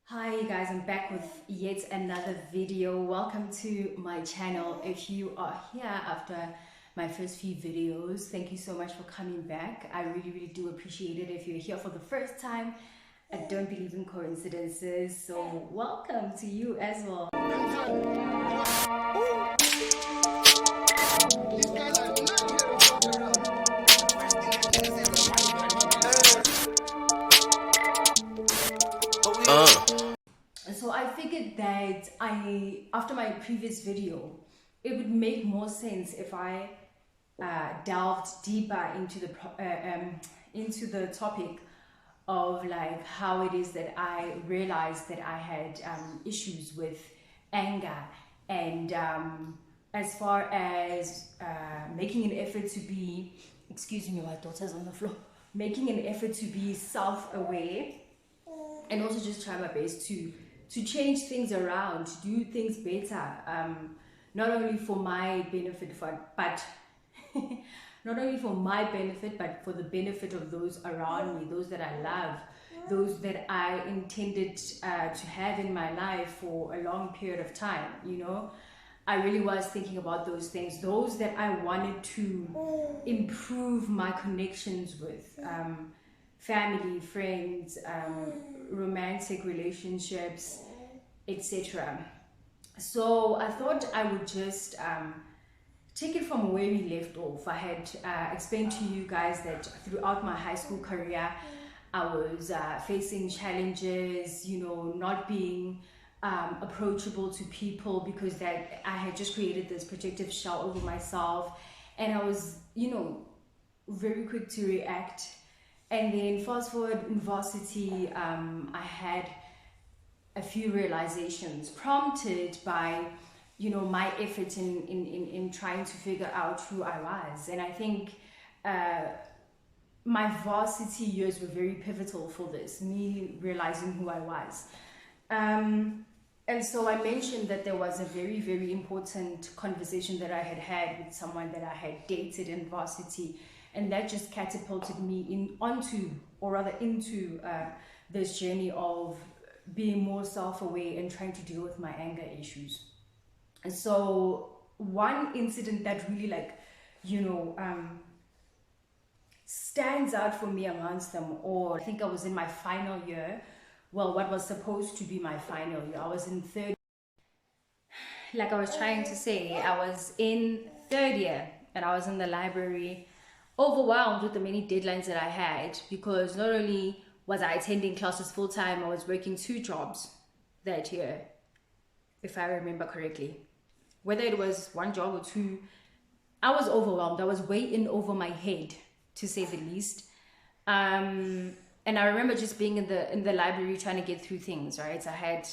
Hi guys, I'm back with yet another video. Welcome to my channel. If you are here after my first few videos, thank you so much for coming back. I really do appreciate it. If you're here for the first time, I don't believe in coincidences, so welcome to you as well. So I figured that after my previous video, it would make more sense if I delved deeper into the topic of like how it is that I realized that I had issues with anger, and as far as making an effort to be, excuse me, my daughter's on the floor, making an effort to be self-aware, and also just try my best to change things around, to do things better, not only for my benefit, but not only for my benefit, but for the benefit of those around me, those that I love, those that I intended to have in my life for a long period of time. I really was thinking about those things, those that I wanted to improve my connections with, family, friends, romantic relationships, etc. So I thought I would just take it from where we left off. I had explained to you guys that throughout my high school career, I was facing challenges, not being approachable to people because that I had just created this protective shell over myself, and I was, very quick to react. And then fast forward in varsity, I had a few realizations prompted by my effort in trying to figure out who I was. And I think my varsity years were very pivotal for this, me realizing who I was. And so I mentioned that there was a very important conversation that I had with someone that I had dated in varsity, and that just catapulted me into this journey of being more self-aware and trying to deal with my anger issues. And so one incident that really stands out for me amongst them all, I think I was in my final year. Well, what was supposed to be my final year, I was in third. Like I was trying to say, I was in third year and I was in the library, overwhelmed with the many deadlines that I had, because not only was I attending classes full time, I was working 2 jobs that year, if I remember correctly. Whether it was 1 job or 2, I was overwhelmed. I was way in over my head, to say the least. And I remember just being in the library trying to get through things, right? I had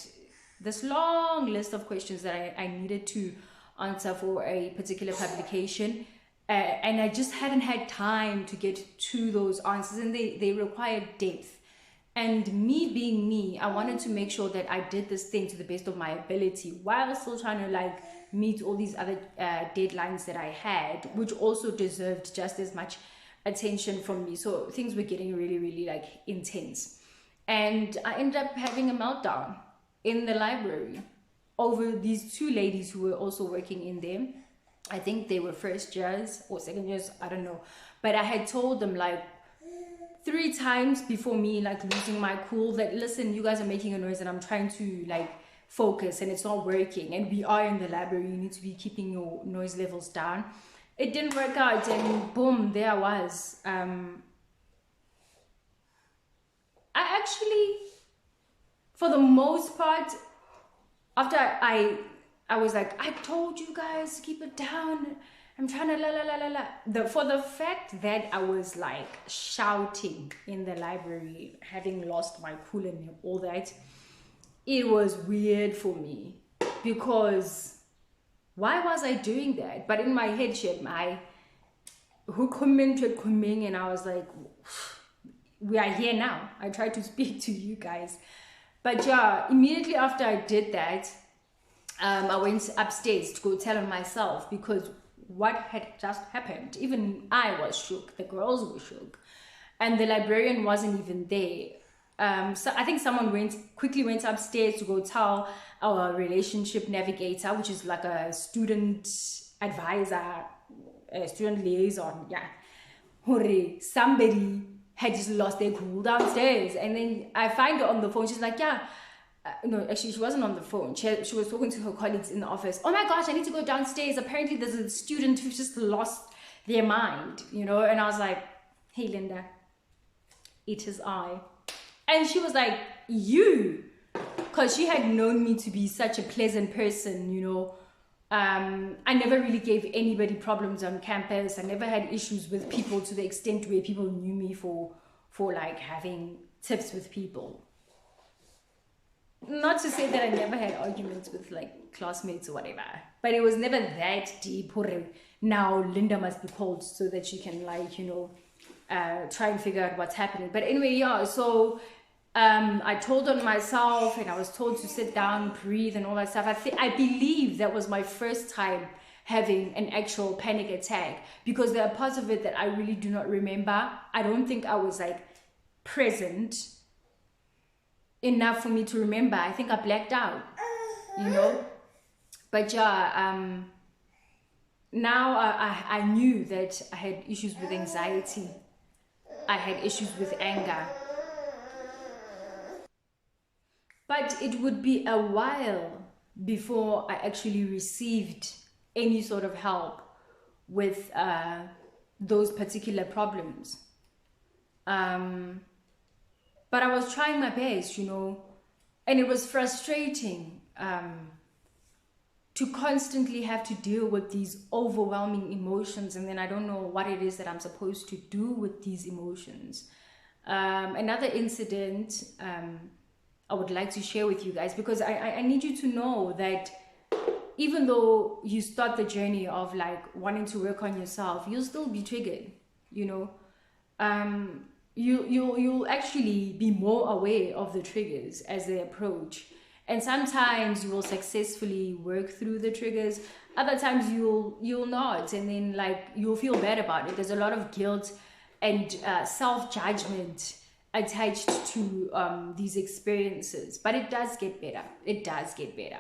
this long list of questions that I needed to answer for a particular publication. And I just hadn't had time to get to those answers, and they required depth. And me being me, I wanted to make sure that I did this thing to the best of my ability while still trying to meet all these other deadlines that I had, which also deserved just as much attention from me. So things were getting really intense. And I ended up having a meltdown in the library over these 2 ladies who were also working in there. I think they were first years or second years, I don't know. But I had told them 3 times before me losing my cool that, listen, you guys are making a noise and I'm trying to focus and it's not working, and we are in the library, you need to be keeping your noise levels down. It didn't work out, and boom, there I was. I actually, for the most part, after I was like, I told you guys to keep it down, I'm trying to for the fact that I was shouting in the library, having lost my cool and all that, it was weird for me, because why was I doing that? But in my head, who commented coming, and I was like, we are here now. I tried to speak to you guys. But yeah, immediately after I did that, I went upstairs to go tell on myself, because what had just happened, even I was shook, the girls were shook, and the librarian wasn't even there. So I think someone quickly went upstairs to go tell our relationship navigator, which is like a student advisor, a student liaison, yeah. Somebody had just lost their cool downstairs. And then I find her on the phone. She's like, yeah. No, actually, she wasn't on the phone. She was talking to her colleagues in the office. Oh my gosh, I need to go downstairs. Apparently, there's a student who's just lost their mind, you know? And I was like, hey, Linda, it is I. And she was like, you? Because she had known me to be such a pleasant person, you know? I never really gave anybody problems on campus. I never had issues with people to the extent where people knew me for like having tips with people. Not to say that I never had arguments with like classmates or whatever, but it was never that deep. Now Linda must be called so that she can like, you know, try and figure out what's happening. But anyway, yeah, so I told on myself and I was told to sit down, breathe and all that stuff. I believe that was my first time having an actual panic attack, because there are parts of it that I really do not remember. I don't think I was like present enough for me to remember. I think I blacked out, you know. But yeah, now I knew that I had issues with anxiety. I had issues with anger. But it would be a while before I actually received any sort of help with those particular problems. But I was trying my best, you know, and it was frustrating to constantly have to deal with these overwhelming emotions, and then I don't know what it is that I'm supposed to do with these emotions. Another incident I would like to share with you guys, because I need you to know that even though you start the journey of like wanting to work on yourself, you'll still be triggered, you know. You'll actually be more aware of the triggers as they approach, and sometimes you will successfully work through the triggers, other times you'll not, and then like you'll feel bad about it. There's a lot of guilt and self-judgment attached to these experiences, but it does get better. It does get better.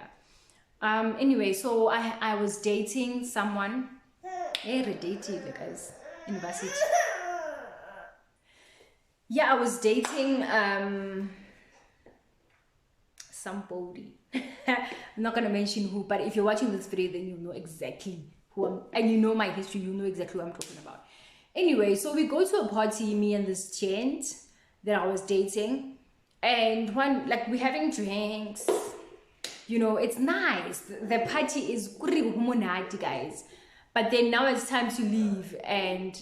Anyway, so I was dating someone, dating guys, university. Yeah, I was dating somebody. I'm not gonna mention who, but if you're watching this video, then you know exactly who and you know my history, you know exactly who I'm talking about. Anyway, so we go to a party, me and this gent that I was dating, and we're having drinks, you know, it's nice. The party is good, guys. But then now it's time to leave, and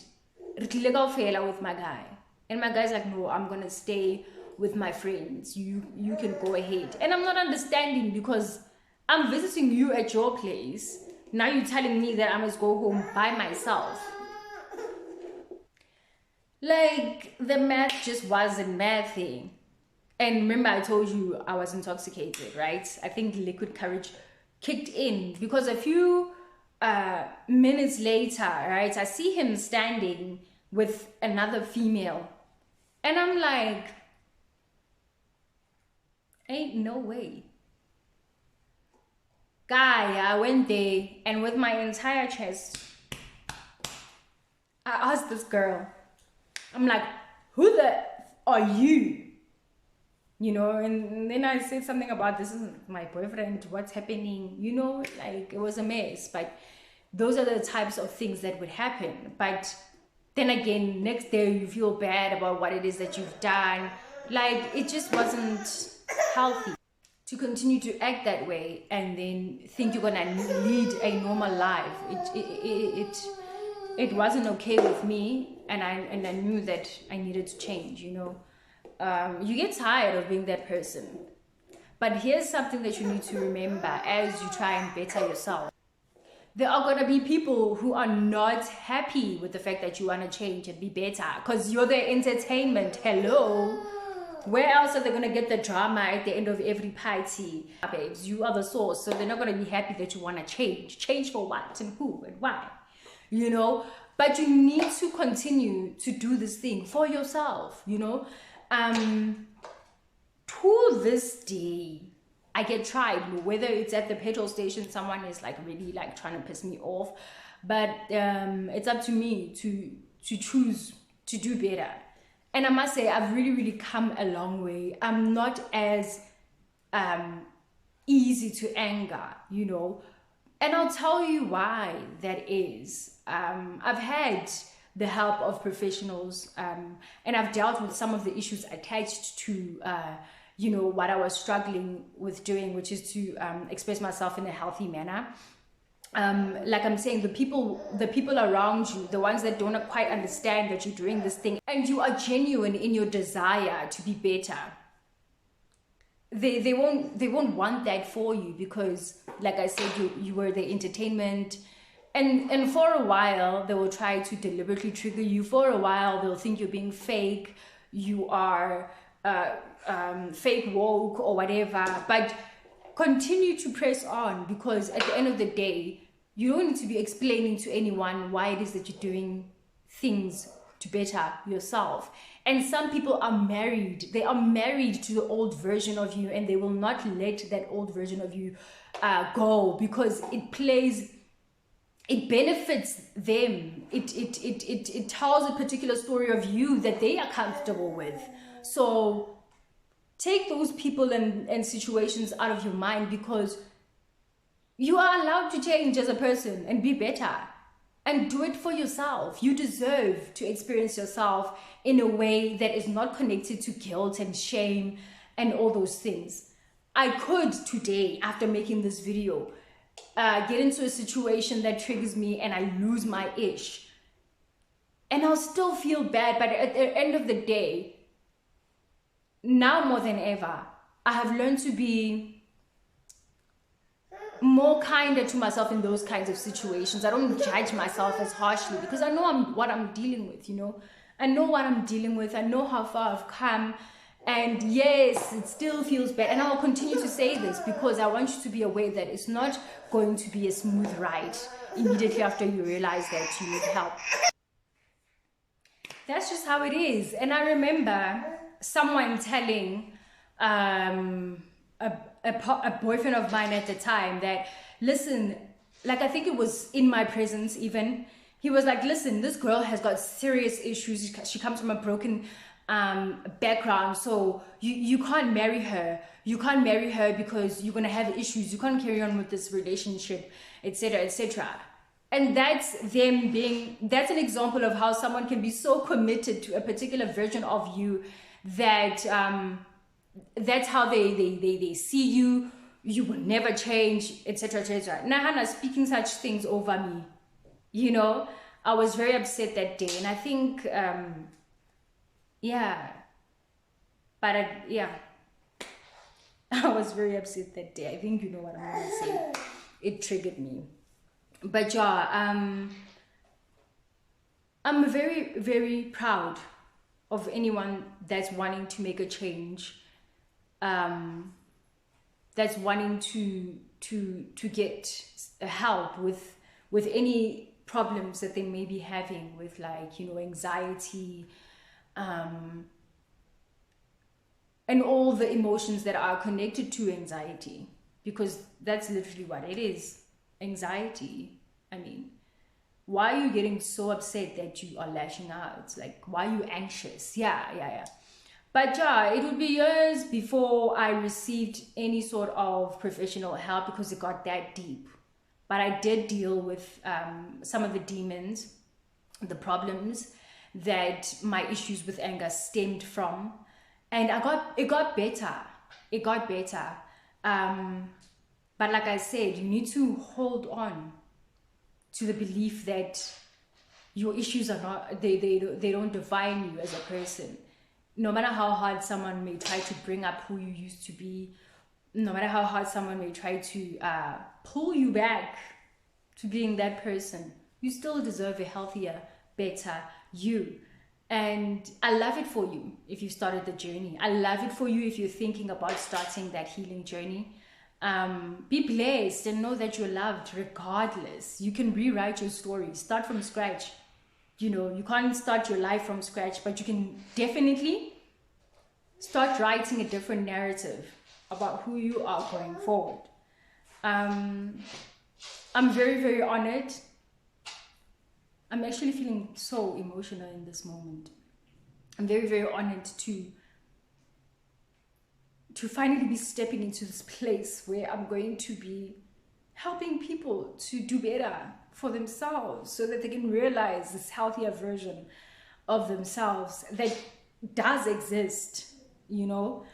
with my guy. And my guy's like, no, I'm gonna stay with my friends. You can go ahead. And I'm not understanding, because I'm visiting you at your place. Now you're telling me that I must go home by myself. Like, the math just wasn't mathing. And remember, I told you I was intoxicated, right? I think liquid courage kicked in, because a few minutes later, right, I see him standing with another female. And I'm like, ain't no way. Guy, I went there, and with my entire chest, I asked this girl, I'm like, who the are you? You know, and then I said something about, this isn't my boyfriend, what's happening? You know, like, it was a mess. But those are the types of things that would happen. But then again, next day you feel bad about what it is that you've done. Like, it just wasn't healthy to continue to act that way and then think you're gonna lead a normal life. It wasn't okay with me, and I knew that I needed to change, you know. You get tired of being that person. But here's something that you need to remember as you try and better yourself. There are going to be people who are not happy with the fact that you want to change and be better, because you're their entertainment. Hello. Where else are they going to get the drama at the end of every party? Babes, you are the source, so they're not going to be happy that you want to change. Change for what and who and why, you know? But you need to continue to do this thing for yourself, you know? to this day, I get tried, whether it's at the petrol station, someone is like really like trying to piss me off, but it's up to me to choose to do better. And I must say, I've really come a long way. I'm not as easy to anger, you know, and I'll tell you why that is. I've had the help of professionals, and I've dealt with some of the issues attached to you know, what I was struggling with doing, which is to express myself in a healthy manner. Like I'm saying, the people around you, the ones that don't quite understand that you're doing this thing and you are genuine in your desire to be better, they won't want that for you, because like I said, you were the entertainment, and for a while they will try to deliberately trigger you. For a while they'll think you're being fake, you are fake woke or whatever, but continue to press on, because at the end of the day, you don't need to be explaining to anyone why it is that you're doing things to better yourself. And some people are married, they are married to the old version of you, and they will not let that old version of you go, because it benefits them. It tells a particular story of you that they are comfortable with. So take those people and situations out of your mind, because you are allowed to change as a person and be better, and do it for yourself. You deserve to experience yourself in a way that is not connected to guilt and shame and all those things. I could today, after making this video, get into a situation that triggers me and I lose my ish, and I'll still feel bad. But at the end of the day, now more than ever, I have learned to be more kinder to myself in those kinds of situations. I don't judge myself as harshly, because I know what I'm dealing with, you know. I know what I'm dealing with. I know how far I've come. And yes, it still feels bad. And I'll continue to say this, because I want you to be aware that it's not going to be a smooth ride immediately after you realize that you need help. That's just how it is. And I remember someone telling a boyfriend of mine at the time that, listen, like I think it was in my presence even, he was like, listen, this girl has got serious issues. She comes from a broken background, so you can't marry her. You can't marry her because you're going to have issues. You can't carry on with this relationship, etc., etc. And that's an example of how someone can be so committed to a particular version of you that that's how they see you. You will never change, etc., etc. Nahana speaking such things over me, you know. I was very upset that day, and I think yeah, but I was very upset that day. I think you know what I'm gonna say. It triggered me. But yeah, I'm very proud of anyone that's wanting to make a change, that's wanting to get help with any problems that they may be having with, like, you know, anxiety, and all the emotions that are connected to anxiety, because that's literally what it is, anxiety. I mean, why are you getting so upset that you are lashing out? Like, why are you anxious? Yeah. But yeah, it would be years before I received any sort of professional help, because it got that deep. But I did deal with some of the demons, the problems that my issues with anger stemmed from, and it got better. It got better. But like I said, you need to hold on to the belief that your issues are not, they don't define you as a person. No matter how hard someone may try to bring up who you used to be, no matter how hard someone may try to pull you back to being that person, you still deserve a healthier, better you. And I love it for you if you started the journey. I love it for you if you're thinking about starting that healing journey. Be blessed and know that you're loved regardless. You can rewrite your story, start from scratch. You know, you can't start your life from scratch, but you can definitely start writing a different narrative about who you are going forward. I'm very, very honored. I'm actually feeling so emotional in this moment. I'm very, very honored to finally be stepping into this place where I'm going to be helping people to do better for themselves so that they can realize this healthier version of themselves that does exist, you know.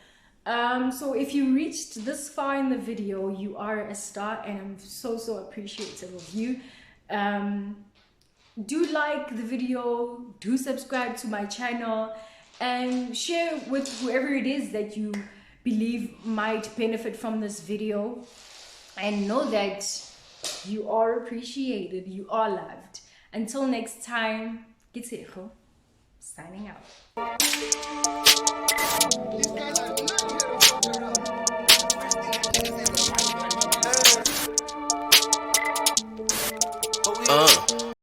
So if you reached this far in the video, you are a star, and I'm so appreciative of you. Do like the video, do subscribe to my channel, and share with whoever it is that you believe might benefit from this video, and know that you are appreciated, you are loved. Until next time, Gitseho, signing out. These guys are not here to fuck around.